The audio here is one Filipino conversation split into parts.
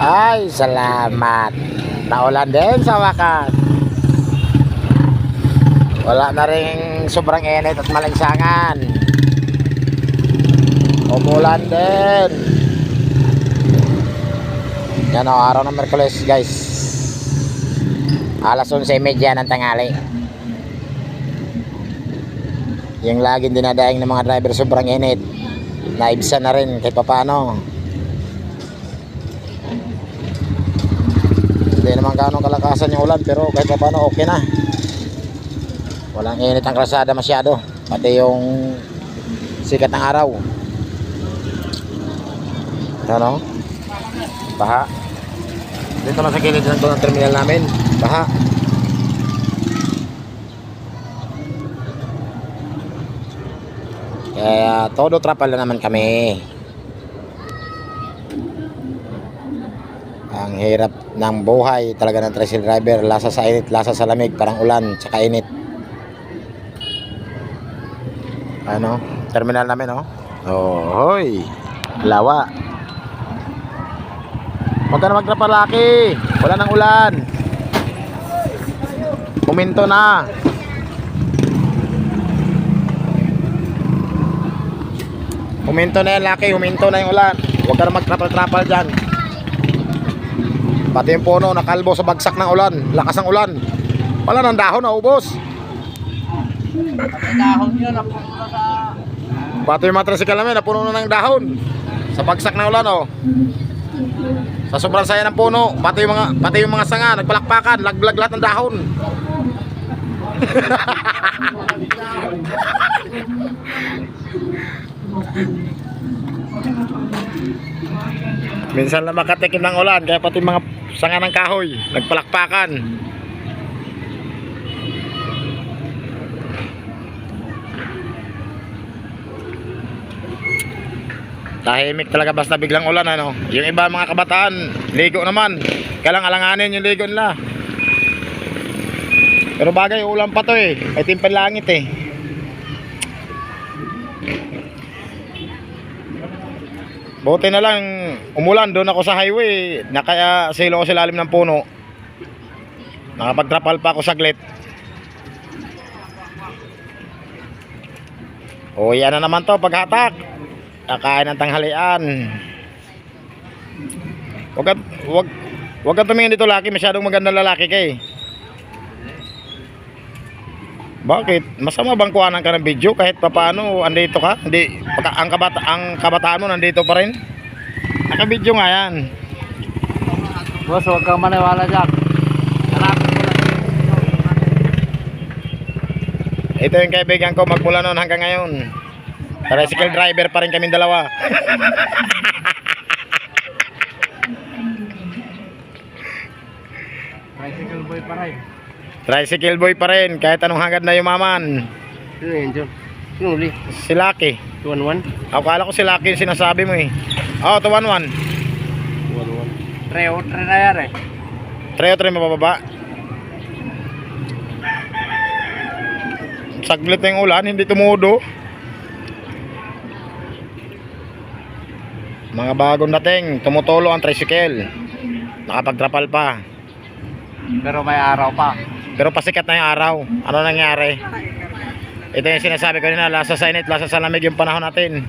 Ay, salamat. Naulan din sa wakas. Wala na rin sobrang init at malansangan. Umulan din. Yan o, araw ng Miyerkules guys. Alas 11:30 ng tanghali. Yung laging dinadaing ng mga driver sobrang init. Naibsan na rin kahit paano. Hindi naman gaano kalakasan yung ulan, pero kahit paano okay na. Walang init ang kalsada masyado, pati yung sikat ng araw. Ano? Baha. Dito na sa kilid ng terminal namin, baha. Kaya todo trapal na naman kami. Ang hirap ng buhay talaga ng tricycle driver. Lasa sa init, lasa sa lamig, parang ulan tsaka init. Ano? Terminal namin, oh. Oh, hoy. Lawa. Huwag ka na magtrapalaki. Wala nang ulan. Huminto na. Huminto na yan, laki. Huminto na yung ulan. Huwag ka na magtrapal-trapal dyan. Pati yung puno nakalbo sa bagsak ng ulan. Lakas ng ulan. Wala nang dahon, naubos. Dahon yun, napuno sa... Pati yung matricycle namin, napuno na ng dahon. Sa bagsak ng ulan, oh. Sa sobrang saya ng puno, pati yung mga sanga, nagpalakpakan, laglag lahat ng dahon. Minsan na makatikim ng ulan, kaya pati mga sanga ng kahoy nagpalakpakan. Tahimik talaga basta biglang ulan, ano. Yung iba mga kabataan ligo naman, kailang alanganin yung ligo nila. Pero bagay ulan pa to eh, may timpal langit eh. Buti na lang umulan, doon ako sa highway, nakaya silo ko sa ilalim ng puno. Nakapagtrapal pa ako saglit. O yan na naman to paghatak. Kakain ng tanghalian. Wag ka tumingin dito, laki, masyadong magandang lalaki ka eh. Bakit? Masama bang kuhanan ka ng video kahit papaano andito ka? Hindi, ang kabataan mo nandito pa rin. Naka-video nga yan. Boss, huwag kang maniwala dyan. Hanapin mo lang. Ito yung kaibigan ko magmula noon hanggang ngayon. Tricycle driver pa rin kaming dalawa. Tricycle boy pa rin. Tricycle boy pa rin kahit anong hangad na yumaman. Sino yun, John? Sino uli? Si Lucky. 211? Akala ko si Lucky yung sinasabi mo eh. Oh, 211. 211. 3 na yan eh. 3 o 3 mababa. Saglit na yung ulan, hindi tumudo. Mga bagong dating, tumutulo ang tricycle. Nakapagtrapal pa. Pero may araw pa. Pero pasikat na yung araw. Ano nangyari? Ito yung sinasabi ko na, lasa sa init, lasa sa lamig yung panahon natin.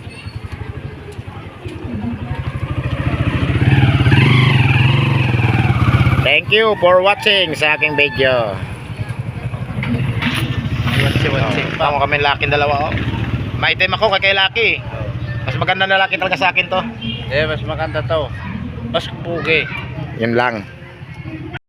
Thank you for watching sa aking video. Tama kami laking dalawa, oh. Maitim ako kay Lucky. Mas maganda na lalaki talaga sa akin to. Eh, mas maganda to. Mas pugi. Yun lang.